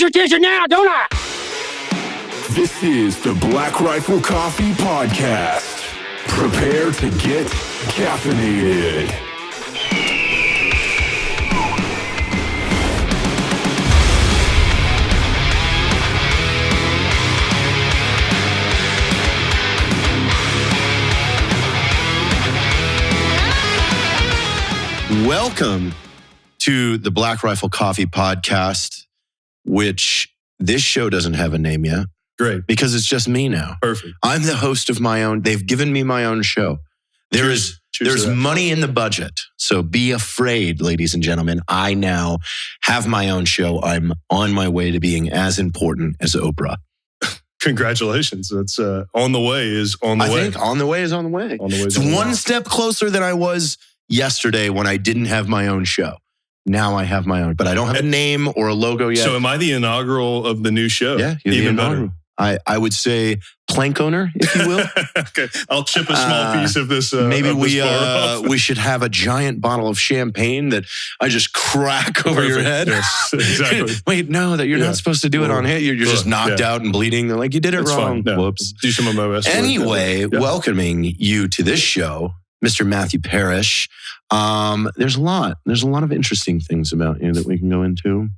your attention now, don't I? This is the Black Rifle Coffee Podcast. Prepare to get caffeinated. Welcome to the Black Rifle Coffee Podcast, which this show doesn't have a name yet. Great. Because it's just me now. Perfect. I'm the host of my own. They've given me my own show. There's money in the budget. So be afraid, ladies and gentlemen. I now have my own show. I'm on my way to being as important as Oprah. Congratulations. That's on the way is on the way. I think on the way is on the way. On the way is It's on the one way. step closer than I was yesterday when I didn't have my own show. Now I have my own, but I don't have a name or a logo yet. So am I the inaugural of the new show? Yeah, you're even the inaugural. I would say plank owner, if you will. Okay, I'll chip a small piece of this. Maybe of this bar off. we should have a giant bottle of champagne that I just crack over your head. Yes, exactly. Wait, no, that you're not supposed to do it on hit. You're just knocked out and bleeding. They're like, you did it It's wrong. fine. No, Whoops. do some of my best. Anyway, welcoming you to this show, Mr. Matthew Parish. There's a lot of interesting things about you that we can go into.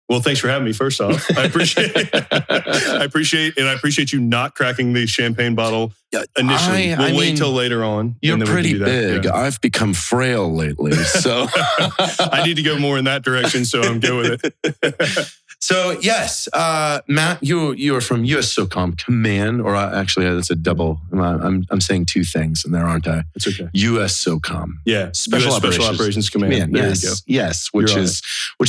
Well, thanks for having me. First off, I appreciate I appreciate you not cracking the champagne bottle initially. We'll wait till later on. You're and then we can pretty do that. big. Yeah. I've become frail lately, so I need to go more in that direction. So I'm good with it. So yes, Matt, you are from USSOCOM Command, or actually that's a double. I'm saying two things, and there aren't I? It's okay. USSOCOM, Yeah, Special Operations Command. There you go. Yes, which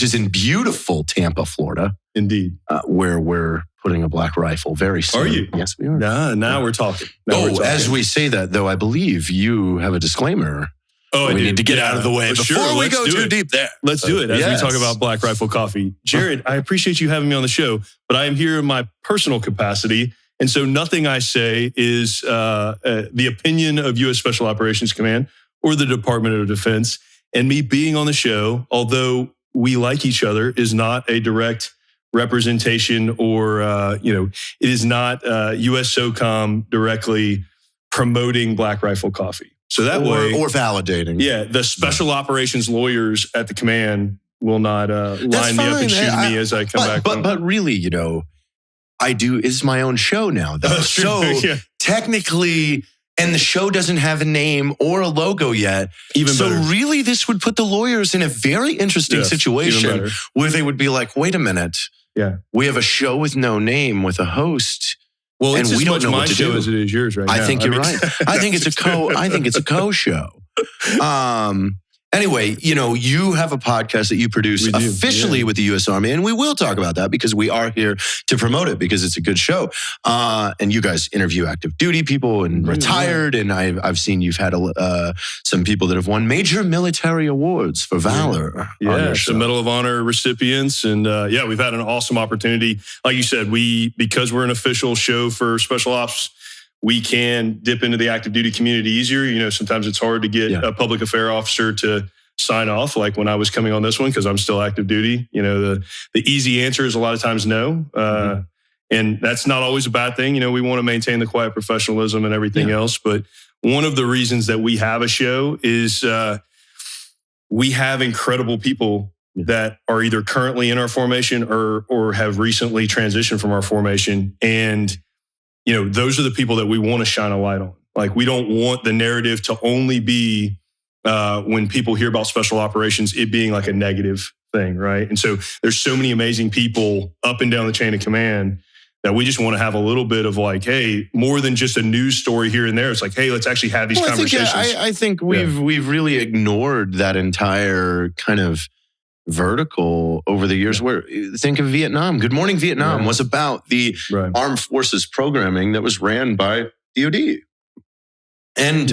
is in beautiful Tampa, Florida. Indeed, where we're putting a black rifle very soon. Are you? Yes, we are. Now we're talking. As we say that, though, I believe you have a disclaimer. Oh, we need to get out of the way before we go too deep there. Let's do it as we talk about Black Rifle Coffee. Jared, I appreciate you having me on the show, but I am here in my personal capacity. And so nothing I say is the opinion of U.S. Special Operations Command or the Department of Defense. And me being on the show, although we like each other, is not a direct representation or, it is not USSOCOM directly promoting Black Rifle Coffee. So that way, or validating. Yeah, the special operations lawyers at the command will not line me up and shoot me as I come back. But really, I do. It's my own show now, though. So technically, and the show doesn't have a name or a logo yet. Even so better. Really, this would put the lawyers in a very interesting situation where they would be like, "Wait a minute, we have a show with no name with a host." Well, it's and we as don't much know my what to show do. as it is yours right now. I think you're right. I think it's a co-show. Anyway, you have a podcast that you produce officially with the U.S. Army, and we will talk about that because we are here to promote it because it's a good show. And you guys interview active duty people and retired, and I've seen you've had some people that have won major military awards for valor. Yeah, some Medal of Honor recipients, and we've had an awesome opportunity. Like you said, because we're an official show for Special Ops, we can dip into the active duty community easier. Sometimes it's hard to get a public affair officer to sign off, like when I was coming on this one, because I'm still active duty. The easy answer is a lot of times no. And that's not always a bad thing. We want to maintain the quiet professionalism and everything else. But one of the reasons that we have a show is we have incredible people that are either currently in our formation or have recently transitioned from our formation. And those are the people that we want to shine a light on. Like, we don't want the narrative to only be when people hear about special operations, it being like a negative thing, right? And so there's so many amazing people up and down the chain of command that we just want to have a little bit of like, hey, more than just a news story here and there. It's like, hey, let's actually have these conversations. I think we've really ignored that entire kind of vertical over the years. Where think of Vietnam. Good Morning Vietnam was about the armed forces programming that was ran by DoD. And,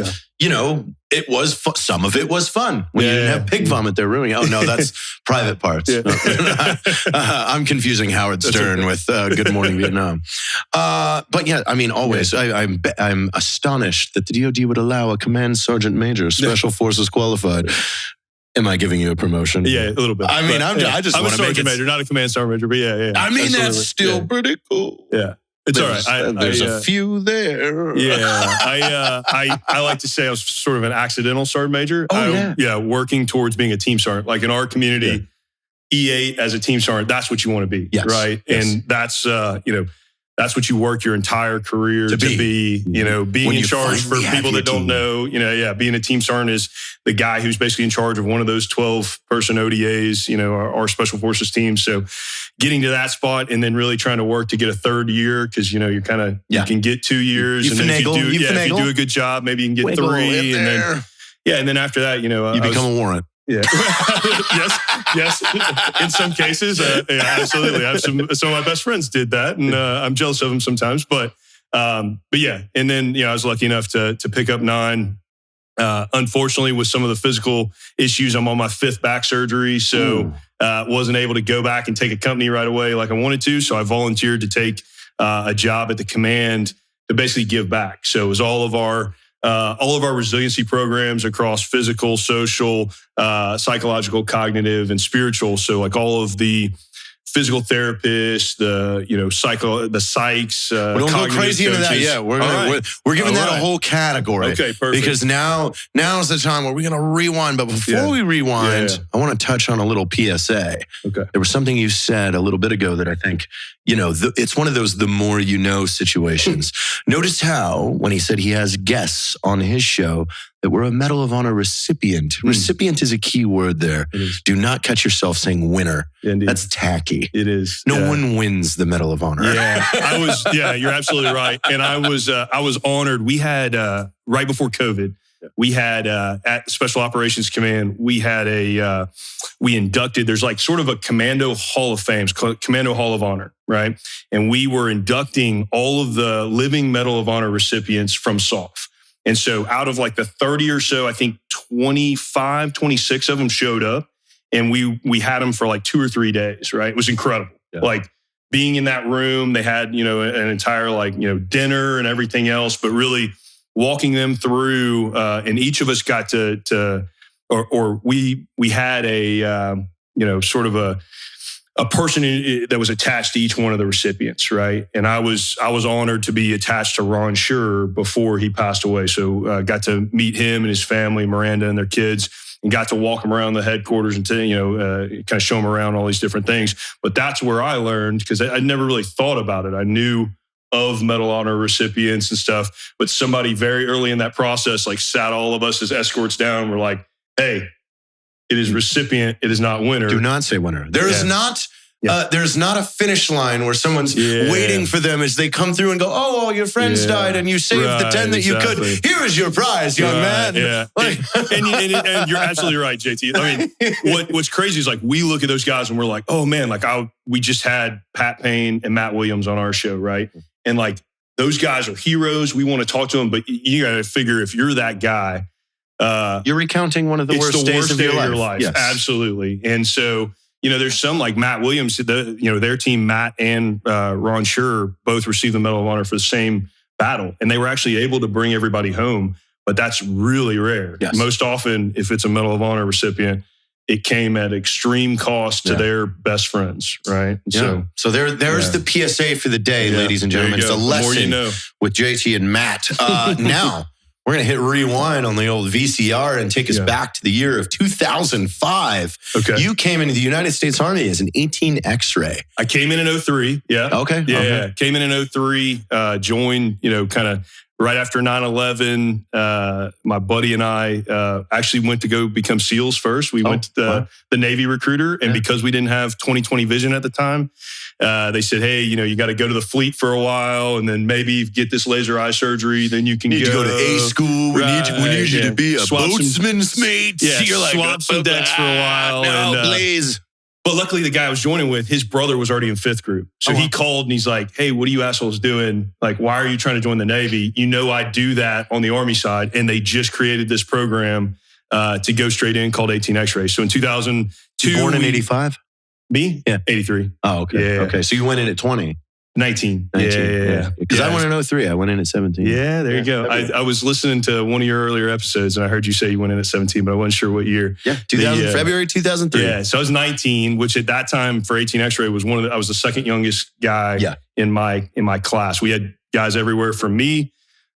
it was some of it was fun. When you didn't have pig vomit there ruining. Oh, no, that's private parts. No. I'm confusing Howard Stern with Good Morning Vietnam. But yeah, I mean, always, I'm astonished that the DoD would allow a command sergeant major, special forces qualified, Am I giving you a promotion? Yeah, a little bit. I mean, I just want to make it. Major, not a command sergeant major, but yeah. I mean, that's still pretty cool. Yeah. It's all right. There's a few there. Yeah. I like to say I was sort of an accidental sergeant major. Working towards being a team sergeant. Like in our community, E8 as a team sergeant, that's what you want to be. Yes. Right. Yes. And that's, that's what you work your entire career to be, being in charge for people that don't know, being a team sergeant is the guy who's basically in charge of one of those 12-person ODAs, our special forces team. So getting to that spot and then really trying to work to get a third year because, you're kind of, you can get 2 years. And then if you do a good job, maybe you can get 3. And then after that, you become a warrant. Yeah. yes. In some cases, absolutely. I have some of my best friends did that, and I'm jealous of them sometimes. But yeah. And then I was lucky enough to pick up 9. Unfortunately, with some of the physical issues, I'm on my 5th back surgery, so wasn't able to go back and take a company right away like I wanted to. So I volunteered to take a job at the command to basically give back. So it was all of our resiliency programs across physical, social, psychological, cognitive, and spiritual. So like all of the physical therapists, the psychs. We don't go crazy into that yet. We're giving that a whole category. Okay, perfect. Because now is the time where we're going to rewind. But before we rewind, I want to touch on a little PSA. Okay. There was something you said a little bit ago that I think, it's one of those the more you know situations. Notice how when he said he has guests on his show that we're a Medal of Honor recipient. Recipient is a key word there. Do not catch yourself saying winner. Indeed. That's tacky. It is. No one wins the Medal of Honor. Yeah, you're absolutely right. And I was honored. We had, right before COVID, we had at Special Operations Command, we inducted, there's like sort of a Commando Hall of Fame, Commando Hall of Honor, right? And we were inducting all of the living Medal of Honor recipients from SOF. And so out of like the 30 or so, I think 25, 26 of them showed up, and we had them for like 2 or 3 days, right? It was incredible. Yeah. Like being in that room, they had, an entire dinner and everything else, but really walking them through, and each of us got we had a, sort of a person that was attached to each one of the recipients, right? And I was honored to be attached to Ron Schur before he passed away. So got to meet him and his family, Miranda and their kids, and got to walk them around the headquarters and kind of show them around all these different things. But that's where I learned, because I'd never really thought about it. I knew of Medal of Honor recipients and stuff, but somebody very early in that process sat all of us as escorts down and were like, hey, it is recipient. It is not winner. Do not say winner. There is not. There's not a finish line where someone's waiting for them as they come through and go, oh, all your friends died and you saved the 10 that you could. Here is your prize, young man. Yeah. And you're absolutely right, JT. I mean, what's crazy is we look at those guys and we're like, oh man, we just had Pat Payne and Matt Williams on our show, right? And those guys are heroes. We want to talk to them, but you got to figure if you're that guy, you're recounting one of the worst days of your life. Yes. Absolutely. And so, there's some like Matt Williams, their team, Matt and Ron Schur, both received the Medal of Honor for the same battle. And they were actually able to bring everybody home, but that's really rare. Yes. Most often, if it's a Medal of Honor recipient, it came at extreme cost to their best friends, right? Yeah. So there's the PSA for the day, ladies and gentlemen. It's a lesson with JT and Matt. Now, we're going to hit rewind on the old VCR and take us back to the year of 2005. Okay. You came into the United States Army as an 18 X-ray. I came in 03. Yeah. Okay. Yeah. Came in 03, joined, kind of right after 9/11. My buddy and I actually went to go become SEALs first. We went to the Navy recruiter. And because we didn't have 20/20 vision at the time, they said, hey, you got to go to the fleet for a while and then maybe get this laser eye surgery. Then you can need to go to A school. We need you to be a boatsman's mate. Yeah, so you're swap some decks for a while. No, please. But luckily, the guy I was joining with, his brother was already in 5th group. So he called and he's like, hey, what are you assholes doing? Why are you trying to join the Navy? I do that on the Army side. And they just created this program to go straight in called 18 X-ray. So in 2002. You born in 85? Me? Yeah. 83. Oh, okay. Yeah. Okay. So you went in at 20. 19. 19. Yeah. Because I went in 03. I went in at 17. Yeah, there you go. I was listening to one of your earlier episodes and I heard you say you went in at 17, but I wasn't sure what year. Yeah, February 2003. Yeah, so I was 19, which at that time for 18 X-ray was I was the second youngest guy in my class. We had guys everywhere from me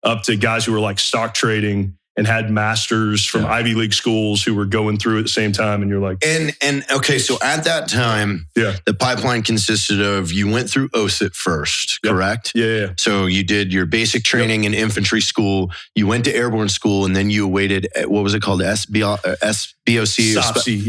up to guys who were like stock trading and had masters from Ivy League schools who were going through at the same time. And you're like... And okay, so at that time, the pipeline consisted of, you went through OSIT first, correct? Yeah. So you did your basic training in infantry school, you went to airborne school, and then you awaited, what was it called? SBOC? SOFC,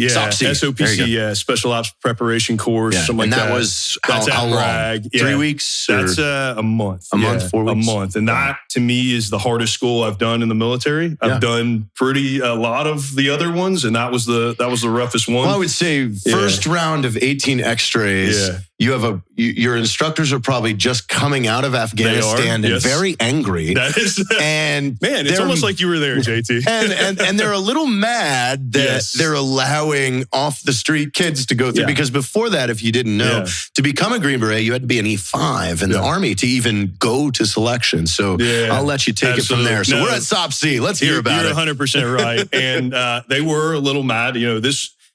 SOPC, Special Ops Preparation Course, something like that. And that was that's how long? Bragg. 3 weeks? That's a month. A month, 4 weeks? A month. And that, to me, is the hardest school I've done in the military. I've done a lot of the other ones, and that was the roughest one. Well, I would say first round of 18 X-rays, your instructors are probably just coming out of Afghanistan and very angry. That is, and man, it's almost like you were there, JT. and they're a little mad that they're allowing off the street kids to go through, because before that, if you didn't know, to become a Green Beret, you had to be an E5 in the Army to even go to selection. So I'll let you take it from there. So we're at SOPC. Let's hear about it. You're 100% right. And they were a little mad.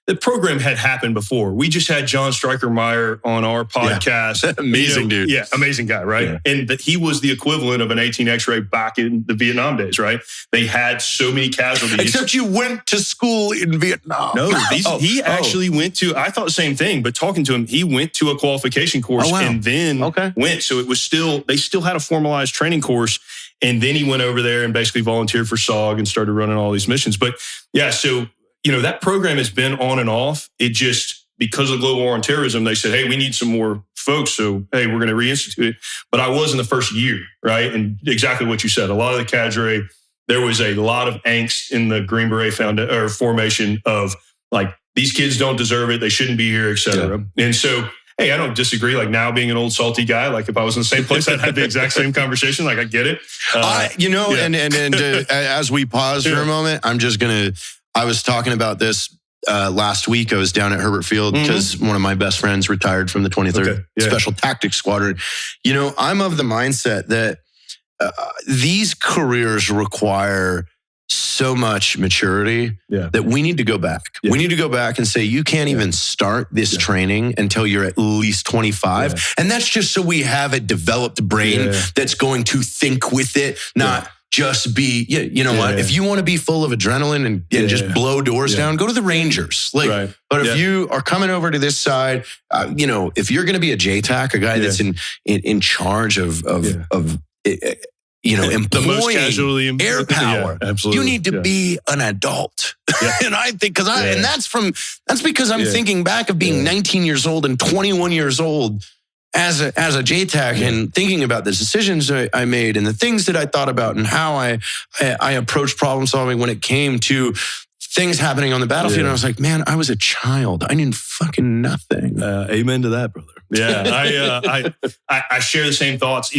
The program had happened before. We just had John Stryker-Meyer on our podcast. Amazing dude. Yeah, amazing guy, right? Yeah. And he was the equivalent of an 18 X-ray back in the Vietnam days, right? They had so many casualties. Except you went to school in Vietnam. No, he actually went to, I thought the same thing, but talking to him, he went to a qualification course and then went. So it was they still had a formalized training course. And then he went over there and basically volunteered for SOG and started running all these missions. But so that program has been on and off. It just, because of global war on terrorism, they said, hey, we need some more folks. So, hey, we're going to reinstitute it. But I was in the first year, right? And exactly what you said. A lot of the cadre, there was a lot of angst in the Green Beret formation of like, these kids don't deserve it. They shouldn't be here, et cetera. Yeah. And so, hey, I don't disagree. Like now being an old salty guy, like if I was in the same place, I'd have the exact same conversation. Like I get it. And as we pause for a moment, I was talking about this last week. I was down at Herbert Field because one of my best friends retired from the 23rd Special Tactics Squadron. I'm of the mindset that these careers require so much maturity that we need to go back. We need to go back and say, you can't even start this training until you're at least 25. And that's just so we have a developed brain that's going to think with it, not just be, what? If you want to be full of adrenaline and just blow doors down, go to the Rangers. But if you are coming over to this side, if you're going to be a JTAC, a guy that's in charge of employing air power, you need to be an adult. And I think, and that's because I'm thinking back of being 19 years old and 21 years old as a JTAC and thinking about the decisions I made and the things that I thought about and how I approached problem solving when it came to things happening on the battlefield. And I was like, man, I was a child. I knew fucking nothing. Amen to that, brother. Yeah, I share the same thoughts.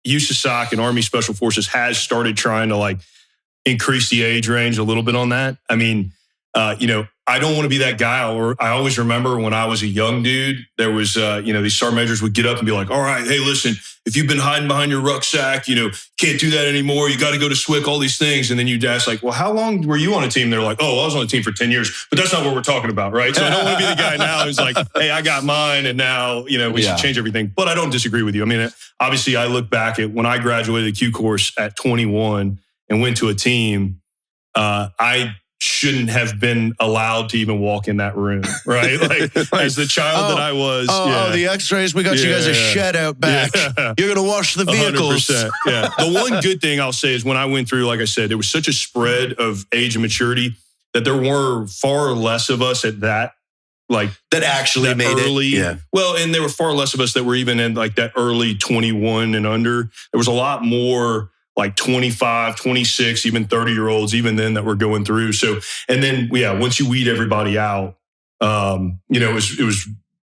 USSOC and Army Special Forces has started trying to increase the age range a little bit on that. I mean, I don't want to be that guy. I always remember when I was a young dude, there was, these sergeant majors would get up and be like, all right, hey, listen, if you've been hiding behind your rucksack, can't do that anymore. You got to go to SWIC, all these things. And then you'd ask well, how long were you on a team? They're like, oh, I was on a team for 10 years, but that's not what we're talking about, right? So I don't want to be the guy now who's like, hey, I got mine and now, we should change everything. But I don't disagree with you. I mean, obviously I look back at when I graduated the Q course at 21 and went to a team, I shouldn't have been allowed to even walk in that room, right? As the child that I was. The X-rays, we got you guys a shed out back. You're going to wash the vehicles. 100%, The one good thing I'll say is when I went through, like I said, there was such a spread of age and maturity that there were far less of us at that, that actually made early, it. Yeah. Well, and there were far less of us that were even in that early 21 and under. There was a lot more 25, 26, even 30-year-olds, even then that were going through. So, and then, once you weed everybody out, it was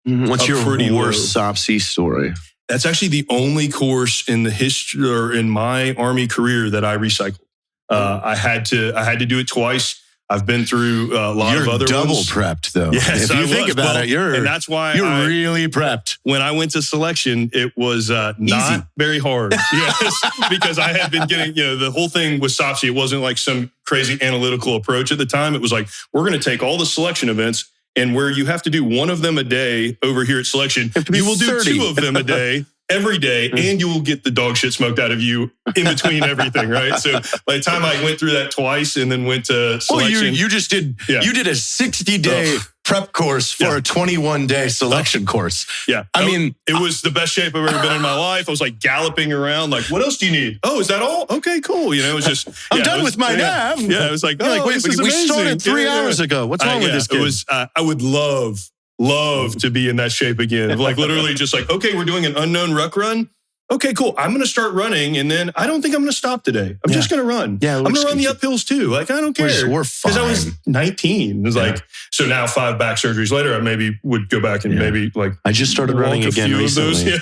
what's your worst SOPC story? That's actually the only course in the history or in my Army career that I recycled. I had to do it twice. I've been through a lot of other double ones. prepped, though. Yes, if you think about it, and that's why you're really prepped. When I went to selection, it was not very hard. Yes, because I had been getting, the whole thing with SOFC, it wasn't like some crazy analytical approach at the time. It was like, we're going to take all the selection events, and where you have to do one of them a day over here at selection, you will do 2 of them a day. Every day, and you will get the dog shit smoked out of you in between everything, right? So by the time I went through that twice and then went to selection. You just did, you did a 60-day prep course for a 21-day selection course. Yeah. I mean, it was the best shape I've ever been in my life. I was like galloping around, like, what else do you need? Oh, is that all? Okay, cool. It was just, I'm done with my nav. Yeah, it was like, wait, we started 3 hours ago. What's wrong with this kid? It was, I would love to be in that shape again. Like literally just like, okay, we're doing an unknown ruck run. Okay, cool. I'm going to start running, and then I don't think I'm going to stop today. I'm just going to run. Yeah, I'm going to run the uphills too. Like, I don't care. We're fine. Because I was 19. It was like, so now 5 back surgeries later, I maybe would go back and maybe like. I just started running again recently.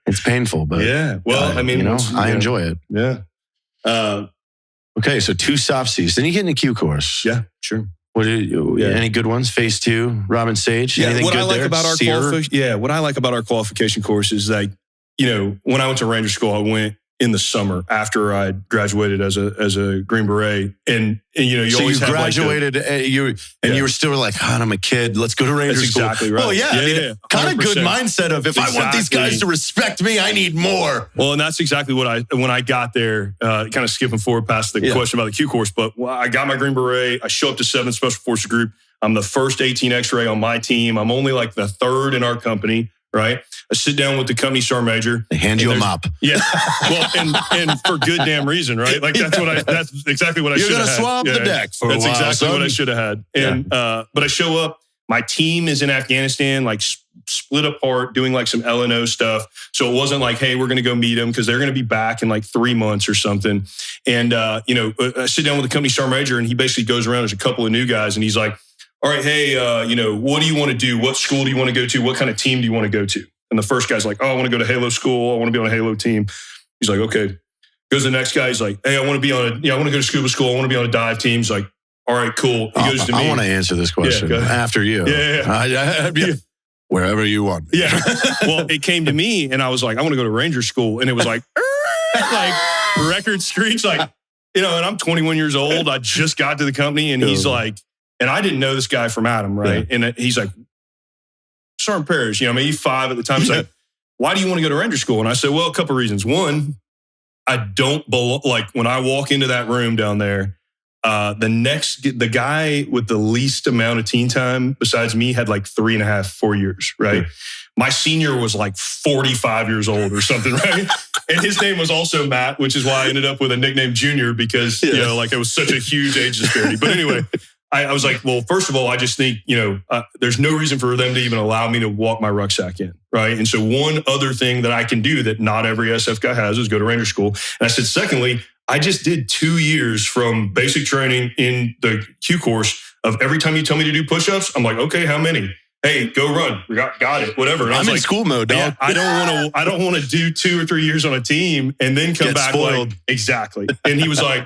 It's painful, but. Yeah. Well, I mean. I enjoy it. Yeah. Okay, so 2 SOFCs. Then you get in the Q course. Yeah, sure. What any good ones? Phase 2, Robin Sage. Yeah, anything what good I like there? about what I like about our qualification course is like, when I went to Ranger School, I went in the summer after I graduated as a Green Beret, and you so always you graduated, you were still like, I'm a kid. Let's go to Ranger School. Exactly right. Oh yeah, kind of good mindset of if I want these guys to respect me, I need more. Well, and that's exactly what when I got there. Kind of skipping forward past the question about the Q course, but I got my Green Beret. I show up to 7th Special Forces Group. I'm the first 18 X-ray on my team. I'm only like the 3rd in our company. Right. I sit down with the company sergeant major. They hand you a mop. Yeah. Well, and for good damn reason, right? Like that's exactly what I should have had. You're going to swab the deck for a while. That's exactly what I should have had. And, but I show up, my team is in Afghanistan, like split apart, doing like some LNO stuff. So it wasn't like, hey, we're going to go meet them because they're going to be back in like 3 months or something. And, I sit down with the company sergeant major, and he basically goes around. There's a couple of new guys, and he's like, all right, hey, what do you want to do? What school do you want to go to? What kind of team do you want to go to? And the first guy's like, oh, I want to go to Halo school. I want to be on a Halo team. He's like, okay. Goes to the next guy. He's like, hey, I want to go to scuba school. I want to be on a dive team. He's like, all right, cool. He goes to me. I want to answer this question after you. Yeah. Wherever you want. Yeah. Well, it came to me, and I was like, I want to go to Ranger school. And it was like, record screech, like, and I'm 21 years old. I just got to the company, and he's like, and I didn't know this guy from Adam, right? Yeah. And he's like, Sergeant Parrish, he's 5 at the time. He's like, why do you want to go to Ranger school? And I said, well, a couple of reasons. One, I don't belong. Like when I walk into that room down there, the guy with the least amount of teen time besides me had like 3.5, 4 years, right? Yeah. My senior was like 45 years old or something, right? And his name was also Matt, which is why I ended up with a nickname Junior because, it was such a huge age disparity. But anyway, I was like, well, first of all, I just think, there's no reason for them to even allow me to walk my rucksack in, right? And so one other thing that I can do that not every SF guy has is go to Ranger school. And I said, secondly, I just did 2 years from basic training in the Q course of every time you tell me to do push-ups, I'm like, okay, how many? Hey, go run. Got it. Whatever. And I'm in school mode, dog. Yeah, I don't want to do 2 or 3 years on a team and then come back spoiled. Exactly. And he was like,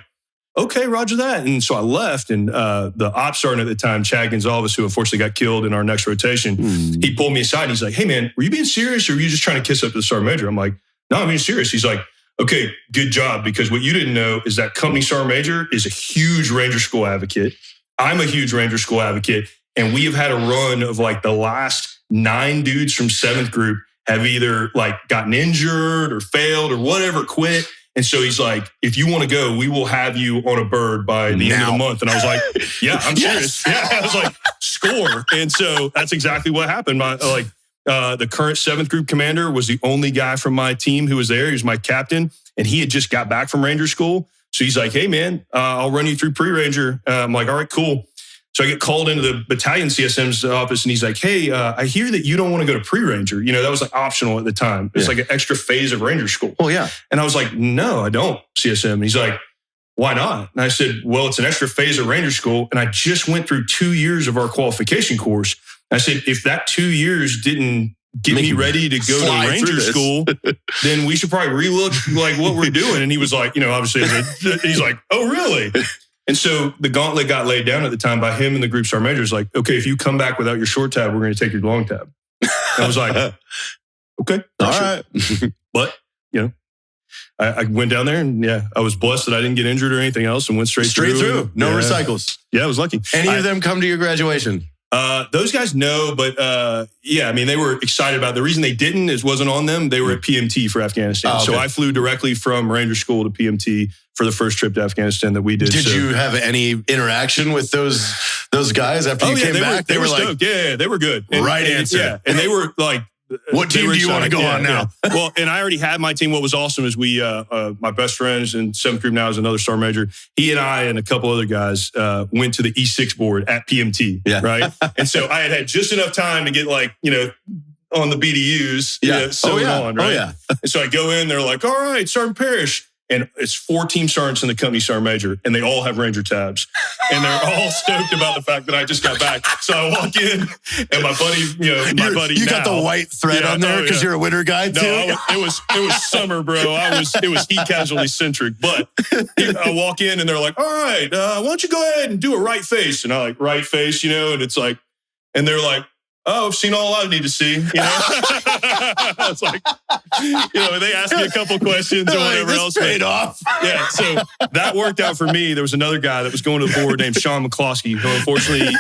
okay, roger that. And so I left, and the ops sergeant at the time, Chad Gonzalez, who unfortunately got killed in our next rotation, he pulled me aside and he's like, hey man, were you being serious or were you just trying to kiss up to the sergeant major? I'm like, no, I'm being serious. He's like, okay, good job. Because what you didn't know is that company sergeant major is a huge Ranger school advocate. I'm a huge Ranger school advocate. And we have had a run of like the last 9 dudes from 7th group have either like gotten injured or failed or whatever, quit. And so he's like, if you want to go, we will have you on a bird by the end of the month. And I was like, yeah, I'm serious. Yeah, I was like, score. And so that's exactly what happened. The current 7th group commander was the only guy from my team who was there. He was my captain, and he had just got back from Ranger school. So he's like, hey man, I'll run you through pre-Ranger. I'm like, all right, cool. So I get called into the battalion CSM's office, and he's like, hey, I hear that you don't want to go to pre-Ranger. That was like optional at the time. It's like an extra phase of Ranger school. Oh, yeah. And I was like, no, I don't, CSM. And he's like, why not? And I said, well, it's an extra phase of Ranger school. And I just went through 2 years of our qualification course. And I said, if that 2 years didn't get me ready to go to Ranger school, then we should probably relook like what we're doing. And he was like, obviously, he's like, oh, really? And so the gauntlet got laid down at the time by him and the group sergeant majors. Like, okay, if you come back without your short tab, we're going to take your long tab. And I was like, okay, all right. But I went down there and I was blessed that I didn't get injured or anything else and went straight through. No recycles. Yeah, I was lucky. Any of them come to your graduation? Those guys no, but they were excited about it. The reason they didn't wasn't on them. They were at PMT for Afghanistan. Oh, okay. So I flew directly from Ranger School to PMT for the first trip to Afghanistan that we did. Did you have any interaction with those guys after you came back? They were stoked. Yeah, they were good. Right answer. Yeah, and they were like, what team do you want to go on now? Well, and I already had my team. What was awesome is we, my best friends in 7th Group now is another Sergeant Major. He and I and a couple other guys went to the E6 board at PMT, right? And so I had just enough time to get on the BDUs, on, right? And so I go in, they're like, all right, Sergeant Parrish. And it's 4 team sergeants in the company sergeant major, and they all have Ranger tabs. And they're all stoked about the fact that I just got back. So I walk in, and my buddy, You got the white thread on there because you're a winter guy too? No, it was summer, bro. It was heat casualty centric. But I walk in, and they're like, all right, why don't you go ahead and do a right face? And I like, right face, and it's like, and they're like, oh, I've seen all I need to see. It's like, they asked me a couple questions or whatever else. Paid off. Yeah, so that worked out for me. There was another guy that was going to the board named Sean McCloskey, who unfortunately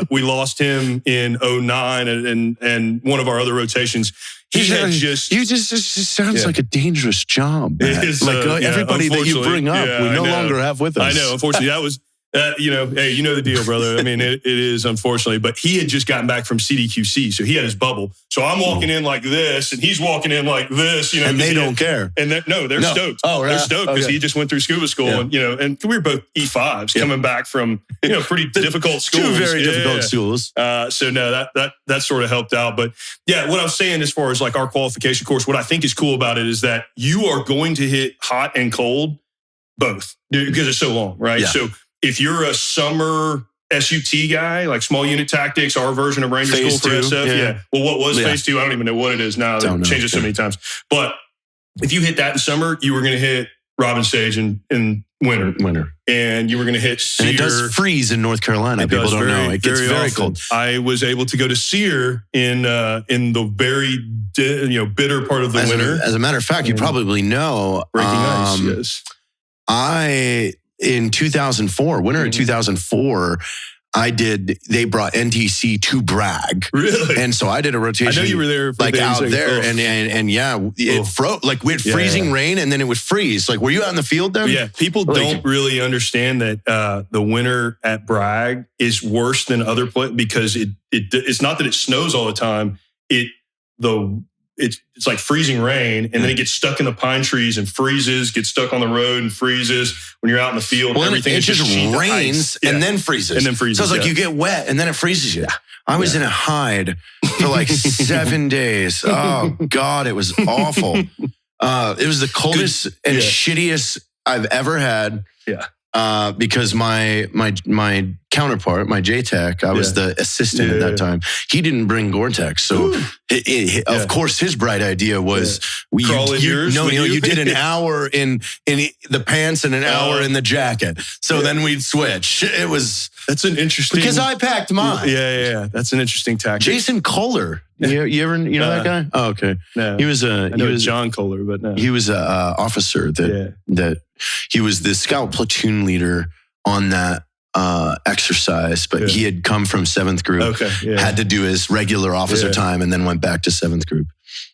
we lost him in 2009 and one of our other rotations. He just sounds like a dangerous job. It is, everybody that you bring up, we no longer have with us. I know. Unfortunately, that was. Hey, you know the deal, brother. I mean, it is, unfortunately. But he had just gotten back from CDQC, so he had his bubble. So I'm walking in like this, and he's walking in like this. And they don't care. And they're stoked. Oh, right. They're stoked because he just went through scuba school, and we were both E5s coming back from pretty difficult schools. 2 very difficult schools. So no, that sort of helped out. But yeah, what I was saying as far as like our qualification course, what I think is cool about it is that you are going to hit hot and cold both because it's so long, right? Yeah. So if you're a summer SUT guy, like small unit tactics, our version of Ranger phase School for 2, SF. Yeah. Well, what was phase 2? I don't even know what it is now. They've changed it so many times. But if you hit that in summer, you were going to hit Robin Stage in winter. And you were going to hit Sear. And it does freeze in North Carolina. People don't know. It gets very cold. I was able to go to Sear in the very bitter part of the winter. As a matter of fact, you probably know. Breaking ice, yes. In 2004, winter of 2004, they brought NTC to Bragg. Really? And so I did a rotation. I know you were there for out there. It froze. Like we had freezing rain and then it would freeze. Like, were you out in the field then? Yeah. People don't really understand that the winter at Bragg is worse than other places because it's not that it snows all the time. It's like freezing rain, and then it gets stuck in the pine trees and freezes, gets stuck on the road and freezes when you're out in the field. Well, everything it just rains and then freezes. So it's like you get wet and then it freezes you. I was in a hide for like 7 days. Oh, God, it was awful. It was the coldest and shittiest I've ever had. Yeah. Because my counterpart, my JTAC, I was the assistant at that time. He didn't bring Gore-Tex, so of course his bright idea was you did an hour in the pants and an hour in the jacket. So then we'd switch. That's an interesting because I packed mine. Yeah. That's an interesting tactic. Jason Kohler. You ever know that guy? Oh, okay. No. He was John Kohler, but no. He was an officer that he was the scout platoon leader on that exercise, but he had come from 7th Group, had to do his regular officer time, and then went back to 7th Group.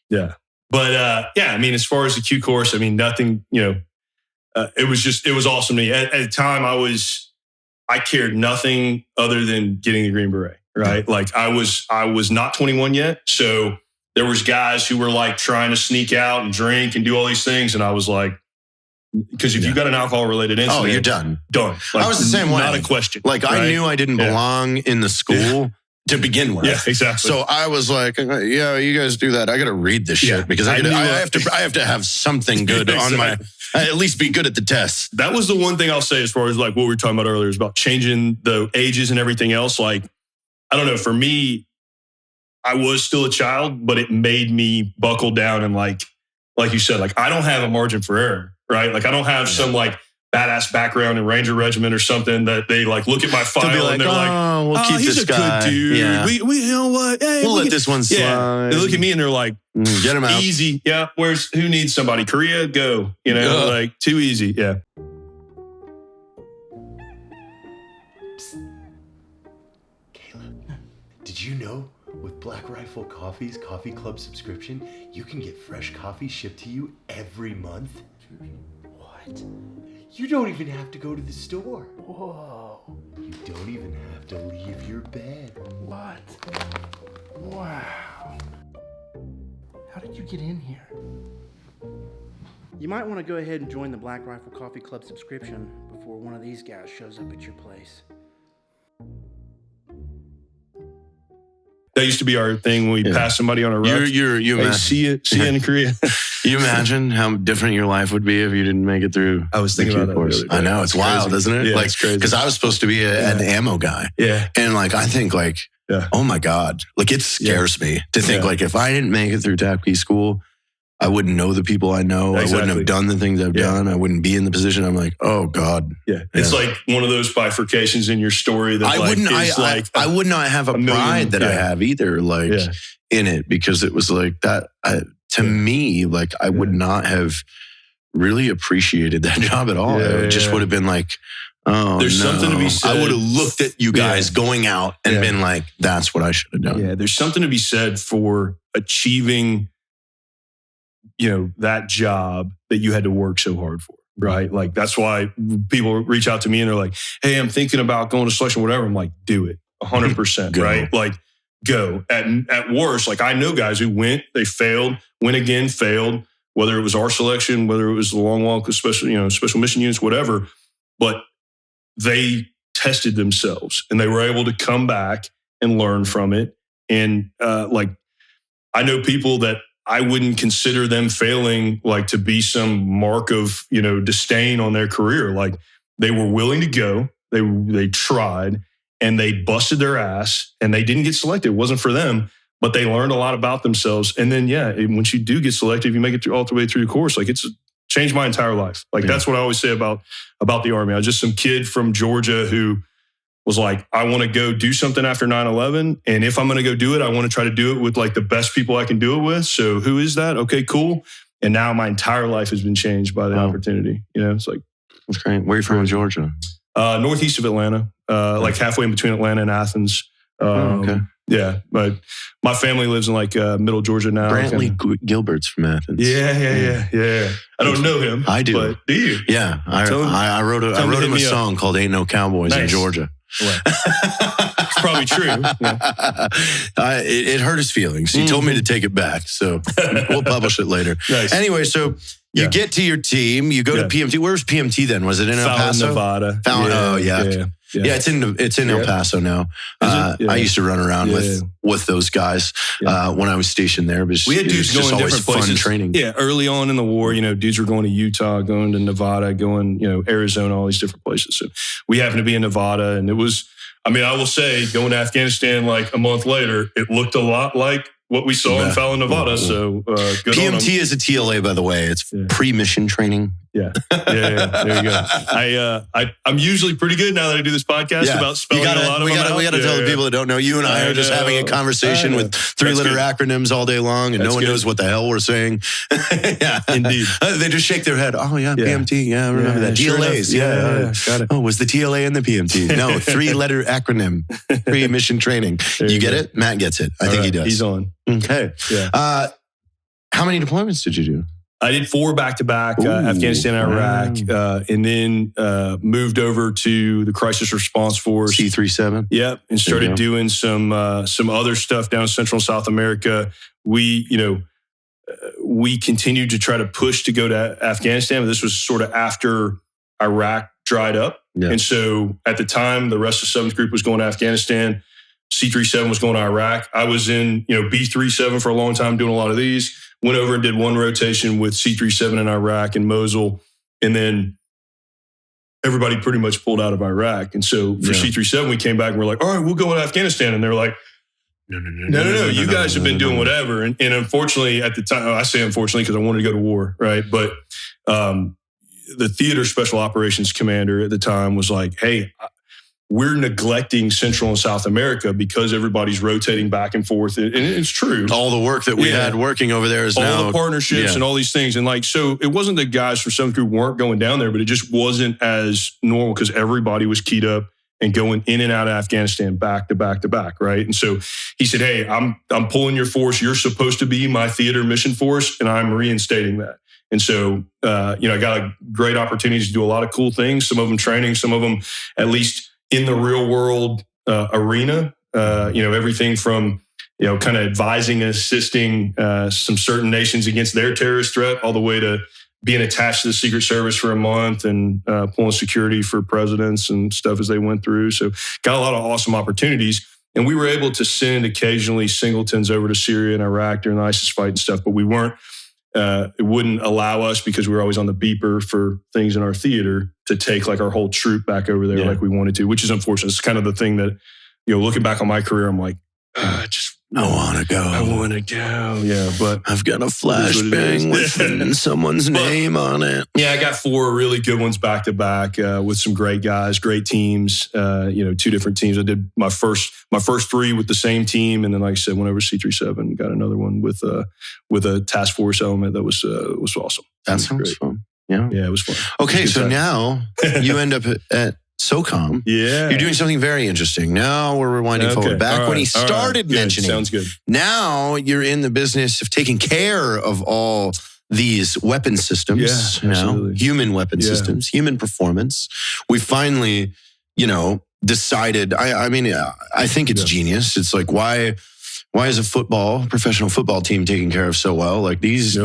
Yeah. But I mean, as far as the Q course, I mean, nothing, it was awesome to me. At the time, I cared nothing other than getting the Green Beret, right? Like I was not 21 yet. So there was guys who were like trying to sneak out and drink and do all these things. And I was like, because if you got an alcohol related incident, you're done. Done. Like, I was the same way. Not a question. Like I knew I didn't belong in the school to begin with. Yeah, exactly. So I was like, yeah, you guys do that. I got to read this shit because I have to have something good on my, at least be good at the test. That was the one thing I'll say as far as like what we were talking about earlier is about changing the ages and everything else. Like, I don't know, for me, I was still a child, but it made me buckle down and like you said, like I don't have a margin for error, right? Like I don't have some like badass background in Ranger Regiment or something that they like look at my file and they're like, we'll keep he's this a guy. good dude. Yeah. We you know what? Hey, we'll let this one slide. Yeah. They look at me and they're like, get him out. Easy. Yeah. Who needs somebody? Korea, go. You know, like too easy. Yeah. Caleb, did you know with Black Rifle Coffee's Coffee Club subscription, you can get fresh coffee shipped to you every month? What? You don't even have to go to the store. Whoa. You don't even have to leave your bed. What? Wow. How did you get in here? You might want to go ahead and join the Black Rifle Coffee Club subscription before one of these guys shows up at your place. That used to be our thing when we pass somebody on a road. You see it in Korea. You imagine how different your life would be if you didn't make it through. I was thinking about that. I know, it's wild, isn't it? Yeah, like, it's crazy. Because I was supposed to be an ammo guy. Yeah. And like, I think like, oh my God, like it scares me to think like if I didn't make it through TAPP school, I wouldn't know the people I know. Exactly. I wouldn't have done the things I've done. I wouldn't be in the position. I'm like, oh God. Yeah. It's like one of those bifurcations in your story that I would not have a pride that I have either, like in it, because it was like that to me, like I would not have really appreciated that job at all. It just would have been like, oh, there's something to be said. I would have looked at you guys going out and been like, that's what I should have done. Yeah. There's something to be said for achieving, that job that you had to work so hard for, right? Like, that's why people reach out to me and they're like, hey, I'm thinking about going to selection, whatever. I'm like, do it 100%, right? Like, go. At worst, like I know guys who went, they failed, went again, failed, whether it was our selection, whether it was the long walk, special mission units, whatever, but they tested themselves and they were able to come back and learn from it. And like, I know people that I wouldn't consider them failing like to be some mark of, disdain on their career. Like they were willing to go, they tried and they busted their ass and they didn't get selected. It wasn't for them, but they learned a lot about themselves. And then, once you do get selected, you make it all the way through the course. Like it's changed my entire life. Like that's what I always say about the Army. I was just some kid from Georgia who was like, I want to go do something after 9/11. And if I'm going to go do it, I want to try to do it with like the best people I can do it with. So who is that? Okay, cool. And now my entire life has been changed by the opportunity. It's like, that's great. Where are you from in Georgia? Northeast of Atlanta, like halfway in between Atlanta and Athens. Okay. Yeah, but my family lives in like middle Georgia now. Brantley Gilbert's from Athens. Yeah. I don't know him. I do. But do you? Yeah, I wrote him a song called "Ain't No Cowboys in Georgia." Well, it's probably true. Yeah. It hurt his feelings. He told me to take it back, so we'll publish it later. Nice. Anyway, so you get to your team, you go to PMT. Where was PMT then? Was it in El Paso? Nevada. Oh, yeah. Yeah, it's in El Paso now. I used to run around with those guys when I was stationed there. But we had dudes going different places. Fun training. Yeah, early on in the war, dudes were going to Utah, going to Nevada, going, Arizona, all these different places. So we happened to be in Nevada, and it was, I will say, going to Afghanistan like a month later, it looked a lot like what we saw in Fallon, Nevada. So good PMT is a TLA, by the way. It's pre-mission training. Yeah. There you go. I'm usually pretty good now that I do this podcast about spelling a lot of them out. We got to tell the people that don't know. You and I are just having a conversation with three-letter acronyms all day long, and no one knows what the hell we're saying. Yeah, indeed. They just shake their head. Oh yeah, PMT. Yeah, I remember that. TLAs. Yeah, got it. Oh, was the TLA and the PMT? No, three-letter acronym. Pre-mission training. You get it? Matt gets it. I think he does. He's on. Okay. Yeah. How many deployments did you do? I did 4 back-to-back, Afghanistan, Iraq, and then moved over to the Crisis Response Force. C-37? Yep, and started doing some other stuff down in Central and South America. We continued to try to push to go to Afghanistan, but this was sort of after Iraq dried up. Yeah. And so at the time, the rest of 7th Group was going to Afghanistan. C-37 was going to Iraq. I was in, B-37 for a long time doing a lot of these. Went over and did one rotation with C-37 in Iraq and Mosul. And then everybody pretty much pulled out of Iraq. And so for C-37, we came back and we're like, all right, we'll go to Afghanistan. And they're like, no, you guys have been doing whatever. And unfortunately at the time, I say unfortunately because I wanted to go to war, right? But the theater special operations commander at the time was like, hey, we're neglecting Central and South America because everybody's rotating back and forth. And it's true. All the work that we had working over there is all now... the partnerships and all these things. And like, so it wasn't that guys from Southern Crew weren't going down there, but it just wasn't as normal because everybody was keyed up and going in and out of Afghanistan back to back to back, right? And so he said, hey, I'm pulling your force. You're supposed to be my theater mission force, and I'm reinstating that. And so, I got a great opportunity to do a lot of cool things, some of them training, some of them at least in the real world arena, everything from, kind of advising and assisting some certain nations against their terrorist threat, all the way to being attached to the Secret Service for a month and pulling security for presidents and stuff as they went through. So got a lot of awesome opportunities. And we were able to send occasionally singletons over to Syria and Iraq during the ISIS fight and stuff, but we weren't, it wouldn't allow us, because we were always on the beeper for things in our theater, to take like our whole troop back over there like we wanted to, which is unfortunate. It's kind of the thing that, looking back on my career, I'm like, I want to go. I want to go. Yeah, but I've got a flashbang with someone's name on it. Yeah, I got 4 really good ones back to back with some great guys, great teams. 2 different teams. I did my first 3 with the same team, and then, like I said, went over C-37, got another one with a task force element that was awesome. That sounds fun. Yeah, it was fun. Okay, so now you end up at SOCOM. Yeah. You're doing something very interesting. Now we're rewinding forward. Back when he started mentioning. Sounds good. Now you're in the business of taking care of all these weapon systems. Yeah, absolutely. Human weapon systems, human performance. We finally, decided. I think it's genius. It's like, why is a professional football team taking care of so well? Like these,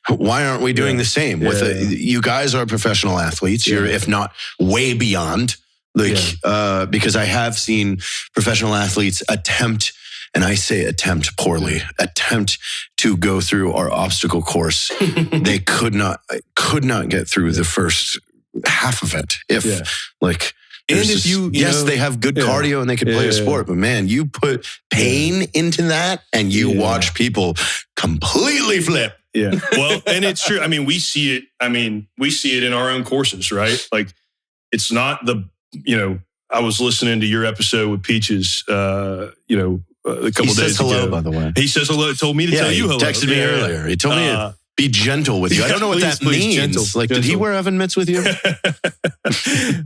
why aren't we doing the same? You guys are professional athletes. You're, if not way beyond, because I have seen professional athletes attempt, and I say attempt poorly, to go through our obstacle course. They could not get through the first half of it. They have good cardio and they can play a sport, but man, you put pain into that and you watch people completely flip. Yeah. Well, and it's true. I mean, we see it in our own courses, right? Like it's not I was listening to your episode with Peaches, a couple days ago. Hello, by the way. He says hello. Told me to tell you hello. He texted me earlier. He told me to be gentle with you. I don't know what that means. Gentle. Did he wear oven mitts with you?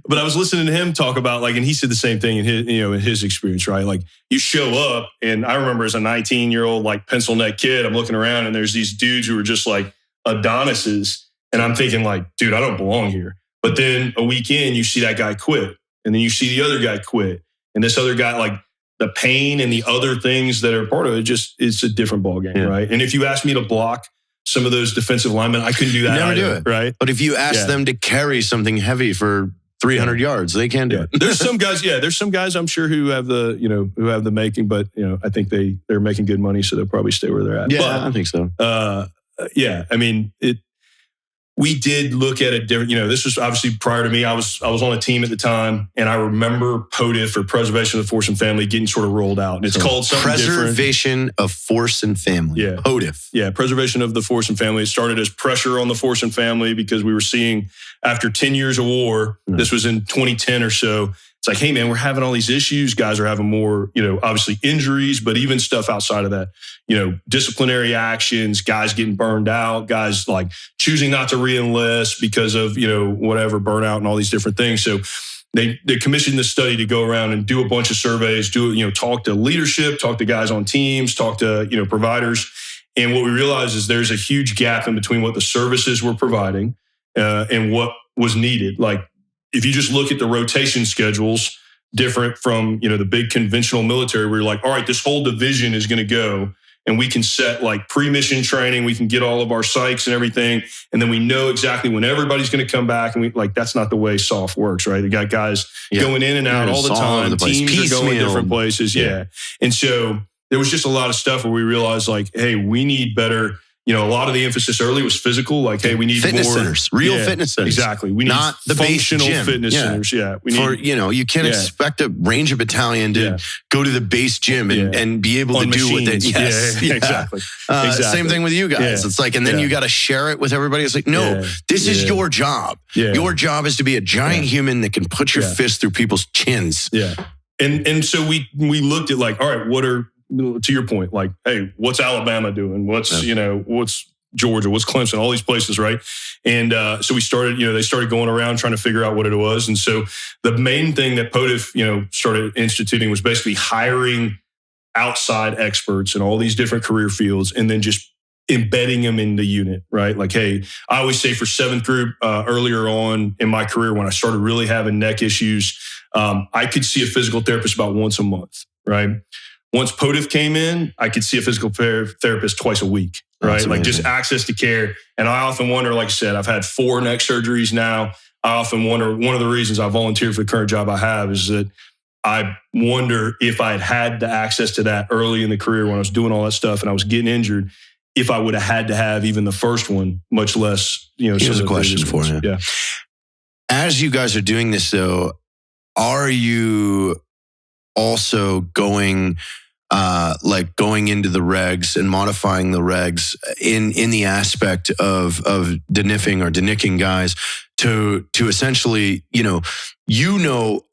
But I was listening to him talk about and he said the same thing in his experience, right? Like you show up, and I remember as a 19-year-old like pencil neck kid, I'm looking around and there's these dudes who are just like Adonises, and I'm thinking like, dude, I don't belong here. But then a weekend you see that guy quit, and then you see the other guy quit, and this other guy, like the pain and the other things that are part of it, it's a different ballgame, right? And if you ask me to block some of those defensive linemen, I couldn't do that. Never do it, right? But if you ask them to carry something heavy for 300 yards, they can do it. There's some guys I'm sure who have the making, but I think they're making good money, so they'll probably stay where they're at. Yeah, I think so. I mean, we did look at it different. This was obviously prior to me. I was on a team at the time, and I remember POTIF, or Preservation of the Force and Family, getting sort of rolled out. And it's called something Preservation different. of Force and Family. Yeah. POTIF. Yeah, Preservation of the Force and Family. It started as pressure on the Force and Family because we were seeing, after 10 years of war, this was in 2010 or so, it's like, hey man, we're having all these issues. Guys are having more, obviously injuries, but even stuff outside of that, disciplinary actions, guys getting burned out, guys like choosing not to re-enlist because of, whatever, burnout and all these different things. So they commissioned this study to go around and do a bunch of surveys, talk to leadership, talk to guys on teams, talk to, providers. And what we realized is there's a huge gap in between what the services were providing and what was needed. Like, if you just look at the rotation schedules, different from, the big conventional military where you're like, all right, this whole division is going to go, and we can set like pre-mission training. We can get all of our psychs and everything. And then we know exactly when everybody's going to come back. And that's not the way SOF works, right? They got guys going in and out all the time. Teams are going different places. Yeah. And so there was just a lot of stuff where we realized like, hey, we need better a lot of the emphasis early was physical. Like, hey, we need fitness more centers, real fitness centers. Exactly. We need not the functional base gym. fitness centers. Yeah. We need, you can't expect a Ranger battalion to go to the base gym and be able to do what they. Yes, exactly. Same thing with you guys. It's like, and then you got to share it with everybody. It's like, no, this is your job. Yeah. Your job is to be a giant human that can put your fist through people's chins. Yeah. And so we looked at like, all right, what are, to your point, like, hey, what's Alabama doing? What's Georgia? What's Clemson? All these places, right? And so we started, they started going around trying to figure out what it was. And so the main thing that POTF, started instituting was basically hiring outside experts in all these different career fields and then just embedding them in the unit, right? Like, hey, I always say for 7th Group, earlier on in my career, when I started really having neck issues, I could see a physical therapist about once a month, right? Once POTF came in, I could see a physical therapist twice a week, right? Like just access to care. And I often wonder, like I said, I've had 4 neck surgeries now. I often wonder, one of the reasons I volunteered for the current job I have is that I wonder if I had the access to that early in the career when I was doing all that stuff and I was getting injured, if I would have had to have even the first one, much less, Here's a question for you. Yeah. As you guys are doing this though, are you also going into the regs and modifying the regs in the aspect of deniffing or denicking guys to essentially,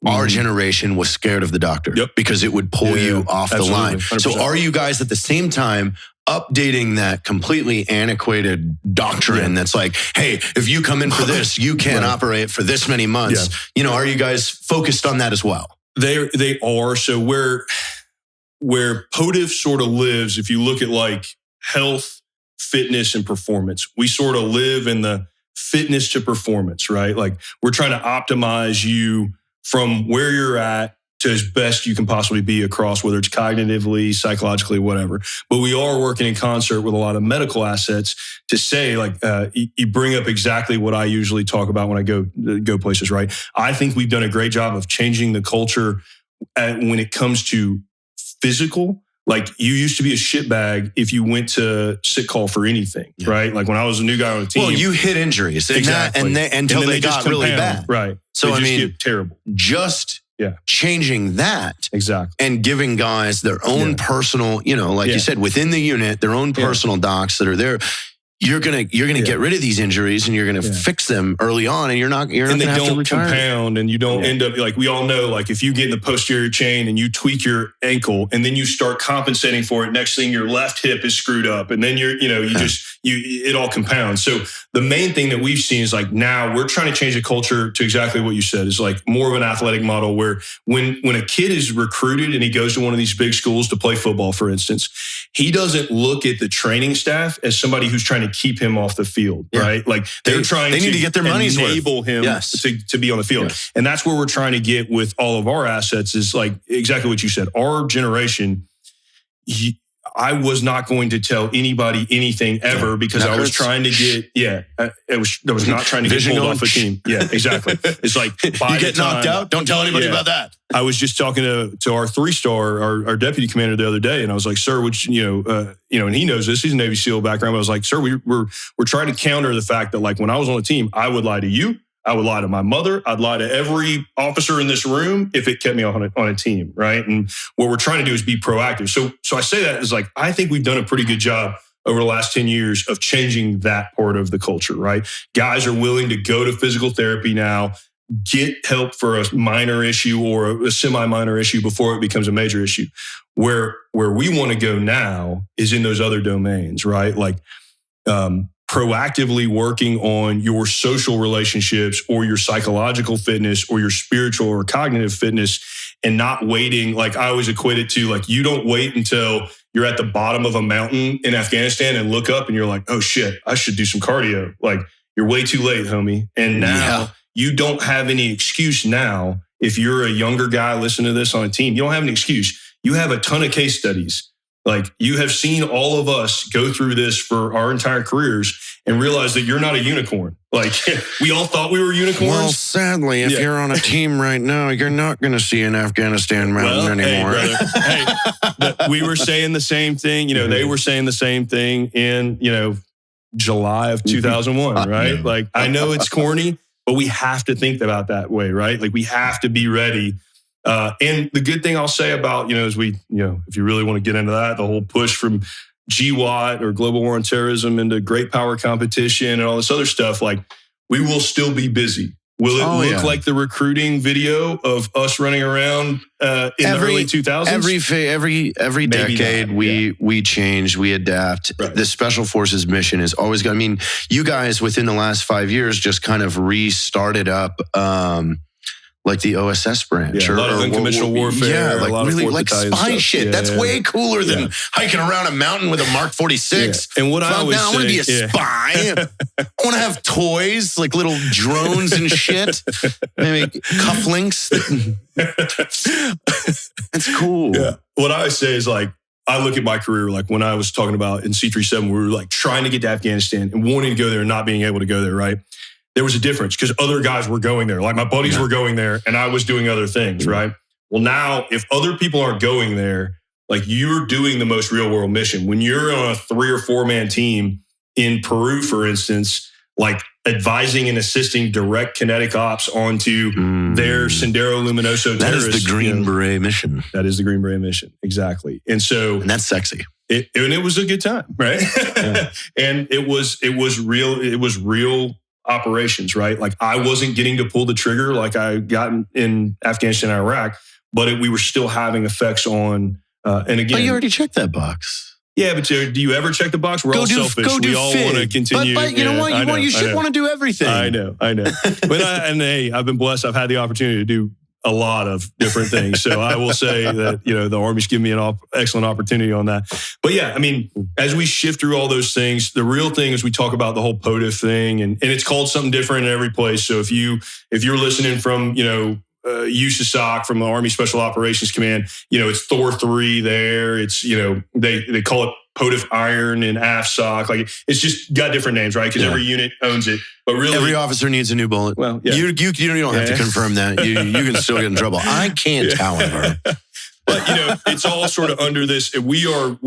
our generation was scared of the doctor because it would pull you off the line. 100%. So are you guys at the same time updating that completely antiquated doctrine that's like, hey, if you come in for this, you can't operate for this many months. Are you guys focused on that as well? They are. So where POTF sort of lives, if you look at like health, fitness, and performance, we sort of live in the fitness to performance, right? Like we're trying to optimize you from where you're at to as best you can possibly be across, whether it's cognitively, psychologically, whatever. But we are working in concert with a lot of medical assets to say, like, you bring up exactly what I usually talk about when I go places, right? I think we've done a great job of changing the culture when it comes to physical. Like you used to be a shitbag if you went to sick call for anything, right? Like when I was a new guy on the team. Well, you hit injuries until they got really bad. Right. So I mean, get terrible. Just changing that and giving guys their own personal, like you said, within the unit, their own personal docs that are there. You're gonna get rid of these injuries and you're gonna fix them early on, and you're not gonna have to retire. And they don't compound, and you don't end up like we all know. Like if you get in the posterior chain and you tweak your ankle, and then you start compensating for it, next thing your left hip is screwed up, and then it all compounds. So the main thing that we've seen is like now we're trying to change the culture to exactly what you said. Is like more of an athletic model where when a kid is recruited and he goes to one of these big schools to play football, for instance, he doesn't look at the training staff as somebody who's trying to keep him off the field, right? Like they need to get their money's worth. Enable him to be on the field. And that's where we're trying to get with all of our assets is like exactly what you said. Our generation, I was not going to tell anybody anything ever because I was trying to get, I was not trying to get pulled off a team. Yeah, exactly. It's like, you get knocked out, don't tell anybody about that. I was just talking to our 3-star, our deputy commander the other day, and I was like, sir, and he knows this, he's a Navy SEAL background, but I was like, sir, we're trying to counter the fact that like when I was on the team, I would lie to you, I would lie to my mother, I'd lie to every officer in this room if it kept me on a team, right? And what we're trying to do is be proactive. So I say that as like, I think we've done a pretty good job over the last 10 years of changing that part of the culture, right? Guys are willing to go to physical therapy now, get help for a minor issue or a semi-minor issue before it becomes a major issue. Where we want to go now is in those other domains, right? Like proactively working on your social relationships or your psychological fitness or your spiritual or cognitive fitness and not waiting. Like I always equate it to like, you don't wait until you're at the bottom of a mountain in Afghanistan and look up and you're like, oh shit, I should do some cardio. Like you're way too late, homie. And now you don't have any excuse now. If you're a younger guy listening to this on a team, you don't have an excuse. You have a ton of case studies Like, you have seen all of us go through this for our entire careers and realize that you're not a unicorn. Like, we all thought we were unicorns. Well, sadly, if you're on a team right now, you're not going to see an Afghanistan mountain anymore. Hey, brother. We were saying the same thing. They were saying the same thing in, July of 2001, right? Like, I know it's corny, but we have to think about that way, right? Like, we have to be ready. And the good thing I'll say about, as we, if you really want to get into that, the whole push from GWAT or Global War on Terrorism into great power competition and all this other stuff, like, we will still be busy. Will it look like the recruiting video of us running around in the early 2000s? Every decade, we change, we adapt. Right. The Special Forces mission is always going. I mean, you guys within the last 5 years just kind of restarted up. Like the OSS branch, a lot of unconventional warfare, like really like spy shit. Yeah, that's way cooler than hiking around a mountain with a Mark 46. Yeah. And what I always say, I want to be a spy. I want to have toys like little drones and shit. Maybe cufflinks. That's cool. Yeah. What I always say is, like, I look at my career, like when I was talking about in C-37, we were like trying to get to Afghanistan and wanting to go there and not being able to go there, right? There was a difference because other guys were going there. Like, my buddies were going there and I was doing other things, right? Well, now if other people aren't going there, like, you're doing the most real world mission. When you're on a 3 or 4 man team in Peru, for instance, like advising and assisting direct kinetic ops onto their Sendero Luminoso terrorists. That is the Green Beret mission. That is the Green Beret mission. Exactly. And that's sexy. It was a good time, right? Yeah. And it was real operations, right? Like, I wasn't getting to pull the trigger like I got in Afghanistan and Iraq, but we were still having effects on, and again. Oh, you already checked that box. Yeah, but do you ever check the box? We're all selfish. We all want to continue. But you know what? You should want to do everything. I know. But I've been blessed. I've had the opportunity to do a lot of different things. So I will say that, the Army's given me an excellent opportunity on that. But yeah, I mean, as we shift through all those things, the real thing is we talk about the whole POTIF thing, and it's called something different in every place. So if you're listening from, USSOC, from the Army Special Operations Command, it's Thor 3 there. It's, they call it POTIF Iron and AFSOC. Like, it's just got different names, right? Because every unit owns it. But really, every officer needs a new bullet. Well, yeah. You don't have to confirm that. You can still get in trouble. I can't, however. But it's all sort of under this. We are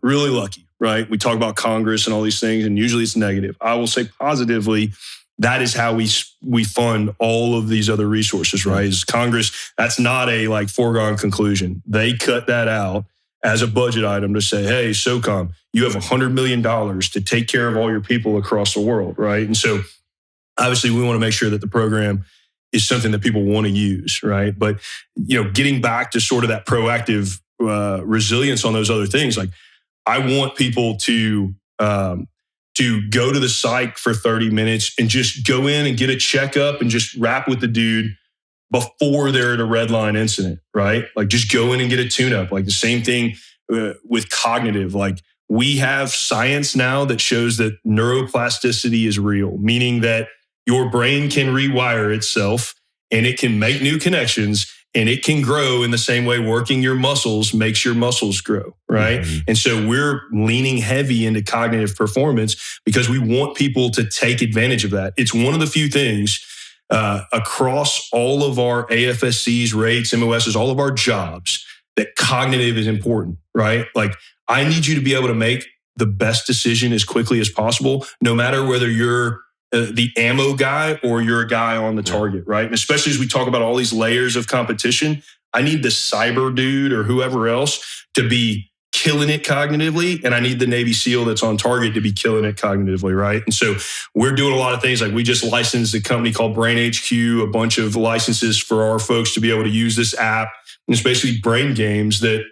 really lucky, right? We talk about Congress and all these things, and usually it's negative. I will say positively, that is how we fund all of these other resources, right? Is Congress, that's not a foregone conclusion. They cut that out as a budget item to say, hey, SOCOM, you have $100 million to take care of all your people across the world, right? And so obviously we want to make sure that the program is something that people want to use, right? But, getting back to sort of that proactive resilience on those other things, like, I want people to go to the psych for 30 minutes and just go in and get a checkup and just rap with the dude before they're at a red line incident, right? Like, just go in and get a tune-up. Like, the same thing with cognitive. Like, we have science now that shows that neuroplasticity is real, meaning that your brain can rewire itself and it can make new connections and it can grow in the same way working your muscles makes your muscles grow, right? Mm-hmm. And so we're leaning heavy into cognitive performance because we want people to take advantage of that. It's one of the few things across all of our AFSCs, rates, MOSs, all of our jobs, that cognitive is important, right? Like, I need you to be able to make the best decision as quickly as possible, no matter whether you're the ammo guy or you're a guy on the target, right? And especially as we talk about all these layers of competition, I need the cyber dude or whoever else to be killing it cognitively, and I need the Navy SEAL that's on target to be killing it cognitively, right? And so we're doing a lot of things. Like, we just licensed a company called Brain HQ, a bunch of licenses for our folks to be able to use this app. And it's basically brain games that,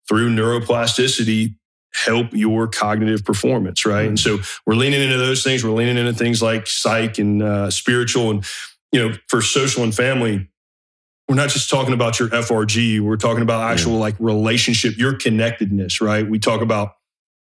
through neuroplasticity, help your cognitive performance, right? And so we're leaning into those things. We're leaning into things like psych and spiritual. And, for social and family, we're not just talking about your FRG. We're talking about actual relationship, your connectedness, right? We talk about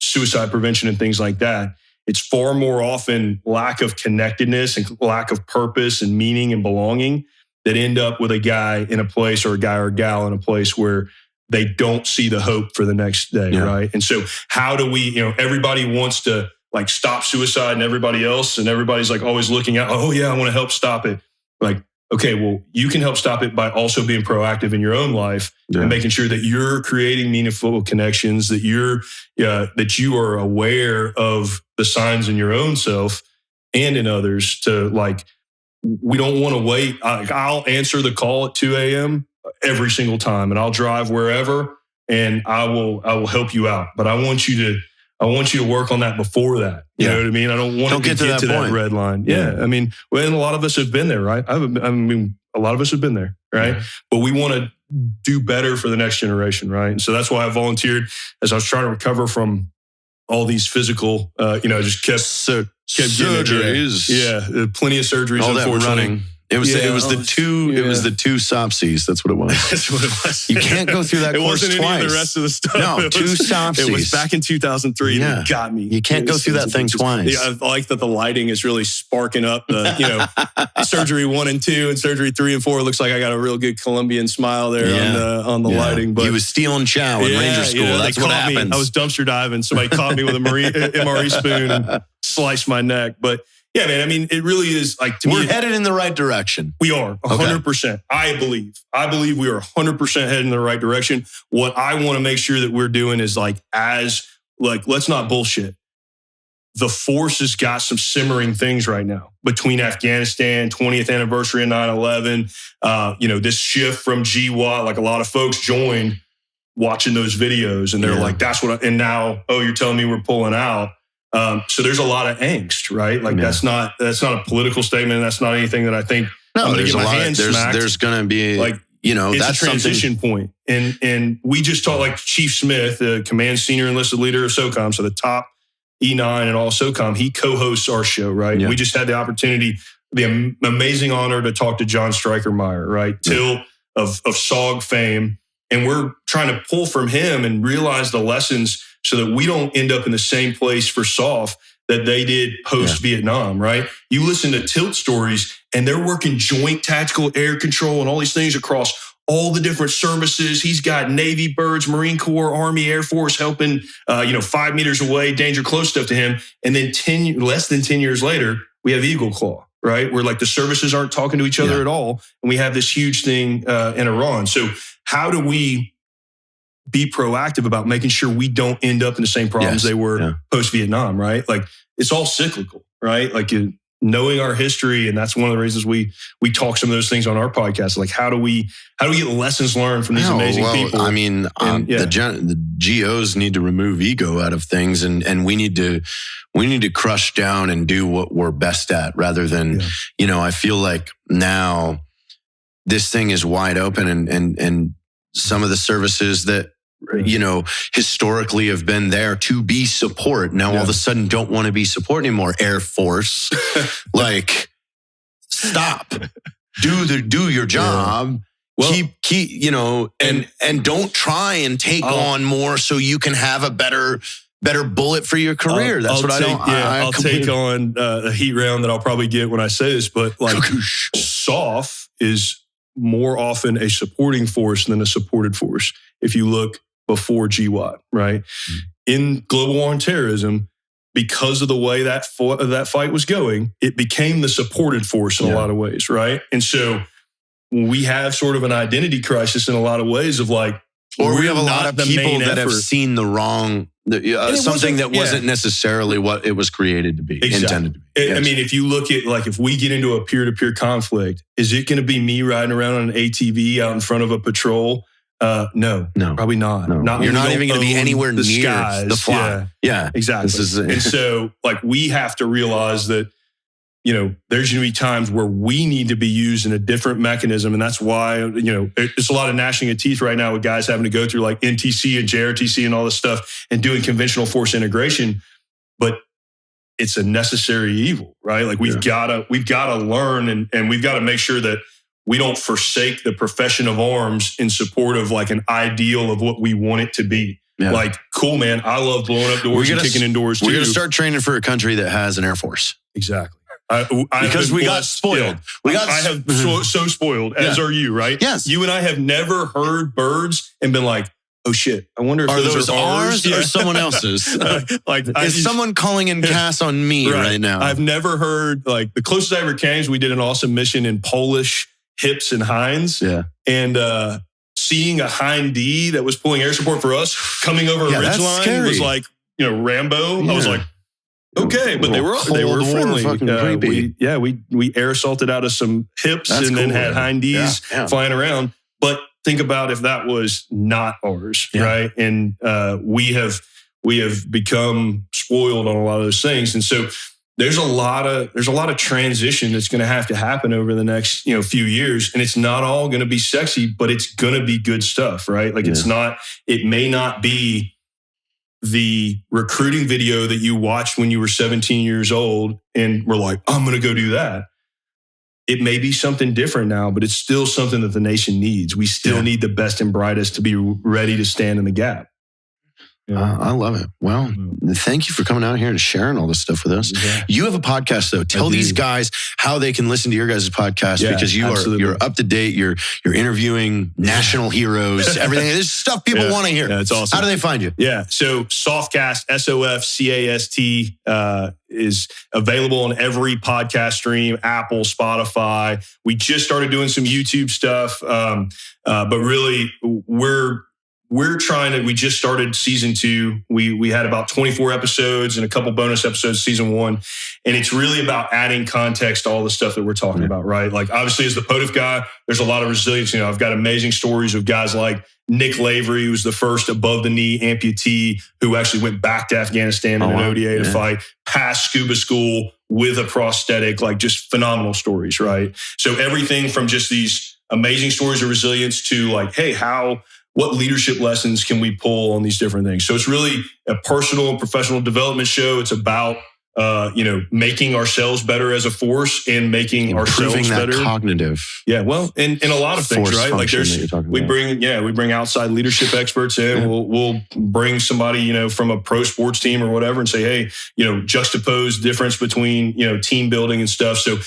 suicide prevention and things like that. It's far more often lack of connectedness and lack of purpose and meaning and belonging that end up with a guy in a place, or a guy or a gal in a place where they don't see the hope for the next day, right? And so how do we, everybody wants to like stop suicide and everybody else, and everybody's like always looking at, oh yeah, I want to help stop it. Like, okay, well, you can help stop it by also being proactive in your own life and making sure that you're creating meaningful connections, that you are aware of the signs in your own self and in others. To like, we don't want to wait. I'll answer the call at 2 a.m. every single time, and I'll drive wherever, and I will help you out. But I want you to work on that before that. You know what I mean? I don't want to get to that red line. Yeah. I mean, and a lot of us have been there, right? I mean, a lot of us have been there, right? Yeah. But we want to do better for the next generation, right? And so that's why I volunteered as I was trying to recover from all these physical, just kept surgeries. Yeah, plenty of surgeries, all unfortunately. That running. It was the two SOFCs. That's what it was. That's what it was. You can't go through that course twice. It wasn't any of the rest of the stuff. No, two SOFCs. It was back in 2003 and it got me. You can't go through that thing twice. I like that the lighting is really sparking up the, surgery 1 and 2 and surgery 3 and 4. It looks like I got a real good Colombian smile there on the lighting. But he was stealing chow in Ranger School. That's what happens. I was dumpster diving. Somebody caught me with a MRE spoon and sliced my neck. But yeah, man, I mean, it really is like, to me, we're headed in the right direction. We are 100%. I believe we are 100% headed in the right direction. What I want to make sure that we're doing is let's not bullshit. The force has got some simmering things right now between Afghanistan, 20th anniversary of 9/11, this shift from GWAT, like a lot of folks joined watching those videos and they're like, that's what, and now, you're telling me we're pulling out. So there's a lot of angst, right? Like that's not a political statement. That's not anything that I think I'm going to get my hands smacked. There's going to be it's that's a transition point. And we just talked like Chief Smith, the command senior enlisted leader of SOCOM. So the top E9 and all SOCOM, he co-hosts our show, right? Yeah. We just had the opportunity, the amazing honor to talk to John Stryker-Meyer, right? Till of SOG fame. And we're trying to pull from him and realize the lessons so that we don't end up in the same place for SOF that they did post-Vietnam, right? You listen to Tilt stories and they're working joint tactical air control and all these things across all the different services. He's got Navy, Birds, Marine Corps, Army, Air Force helping, 5 meters away, danger close stuff to him. And then less than 10 years later, we have Eagle Claw, right? Where like the services aren't talking to each other at all. And we have this huge thing in Iran. So how do we be proactive about making sure we don't end up in the same problems they were post-Vietnam, right? Like it's all cyclical, right? Like knowing our history. And that's one of the reasons we talk some of those things on our podcast. Like how do we get lessons learned from these amazing people? I mean, the GOs need to remove ego out of things and we need to crush down and do what we're best at rather than, I feel like now this thing is wide open and some of the services that, historically have been there to be support. Now all of a sudden don't want to be support anymore. Air Force, stop, do your job. Well, keep, and don't try and take on more so you can have a better bullet for your career. I'll take on a heat round that I'll probably get when I say this, but like SOF is more often a supporting force than a supported force. If you look before GWAT, right? Mm-hmm. In global war on terrorism, because of the way that fight was going, it became the supported force in a lot of ways, right? And so we have sort of an identity crisis in a lot of ways of like, or we have a lot of people that have seen the wrong, something that wasn't necessarily what it was created to be, intended to be. Yes. I mean, if you look at like, if we get into a peer-to-peer conflict, is it going to be me riding around on an ATV out in front of a patrol? No, probably not. No. You're not even going to be anywhere near the fly. Yeah, exactly. And so like, we have to realize that, there's going to be times where we need to be used in a different mechanism. And that's why, it's a lot of gnashing of teeth right now with guys having to go through like NTC and JRTC and all this stuff and doing conventional force integration. But it's a necessary evil, right? Like we've got to learn and we've got to make sure that we don't forsake the profession of arms in support of like an ideal of what we want it to be. Yeah. Like, cool, man. I love blowing up doors and kicking in doors too. We're going to start training for a country that has an Air Force. Exactly. Because we got spoiled. Yeah. I have so spoiled, as are you, right? Yes. You and I have never heard birds and been like, oh shit, I wonder if are those are ours or someone else's? Is someone calling in gas on me right now? I've never heard, like, the closest I ever came is we did an awesome mission in Polish hips and hinds. Yeah. And seeing a hind D that was pulling air support for us coming over a ridgeline was like, Rambo. Yeah. I was like, okay, but they were friendly. We air assaulted out of some hips. That's then had hind Ds flying around. But think about if that was not ours, right? And we have become spoiled on a lot of those things, and so there's a lot of transition that's going to have to happen over the next few years, and it's not all going to be sexy, but it's going to be good stuff, right? Like it may not be the recruiting video that you watched when you were 17 years old and were like, I'm going to go do that. It may be something different now, but it's still something that the nation needs. We still need the best and brightest to be ready to stand in the gap. I love it. Well, thank you for coming out here and sharing all this stuff with us. Yeah. You have a podcast, though. Tell these guys how they can listen to your guys' podcast, because you're up to date. You're interviewing national heroes, everything. There's stuff people want to hear. Yeah, it's awesome. How do they find you? Yeah, so SOFCast, SOFCast, is available on every podcast stream, Apple, Spotify. We just started doing some YouTube stuff, but really we just started season 2. We had about 24 episodes and a couple bonus episodes season 1. And it's really about adding context to all the stuff that we're talking about, right? Like, obviously, as the POTUF guy, there's a lot of resilience. I've got amazing stories of guys like Nick Lavery, who was the first above-the-knee amputee who actually went back to Afghanistan in an ODA to fight, passed scuba school with a prosthetic, like, just phenomenal stories, right? So everything from just these amazing stories of resilience to, like, hey, what leadership lessons can we pull on these different things? So it's really a personal and professional development show. It's about, making ourselves better as a force and making ourselves better. Cognitive. Yeah. Well, and a lot of things, right? Like we bring outside leadership experts in. Yeah. We'll bring somebody, from a pro sports team or whatever and say, hey, juxtapose difference between, team building and stuff. So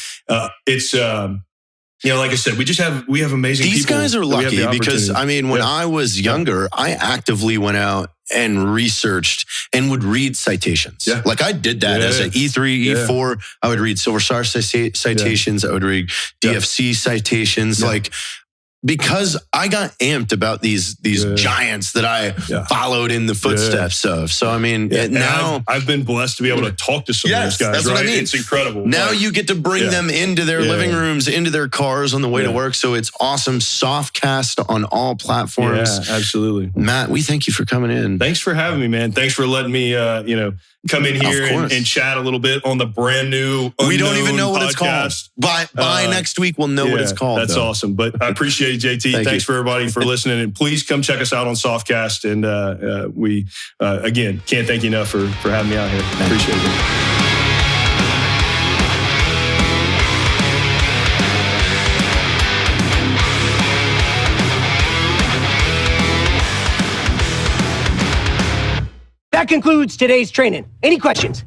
it's, like I said, we have amazing people. These guys are lucky because, when I was younger, I actively went out and researched and would read citations. Yeah. Like, I did that as an E3, E4. I would read Silver Star citations. I would read DFC citations. Like, because I got amped about these giants that I followed in the footsteps of. So, now I've been blessed to be able to talk to some of those guys. That's right? What I mean. It's incredible. Now you get to bring them into their living rooms, into their cars on the way to work. So it's awesome. SOFCast on all platforms. Yeah, absolutely. Matt, we thank you for coming in. Thanks for having me, man. Thanks for letting me, come in here and chat a little bit on the brand new. We don't even know what podcast. It's called. By next week, we'll know what it's called. That's awesome. But I appreciate it, JT. Thanks for everybody for listening. And please come check us out on SOFCast. And we, again, can't thank you enough for having me out here. Appreciate it. That concludes today's training. Any questions?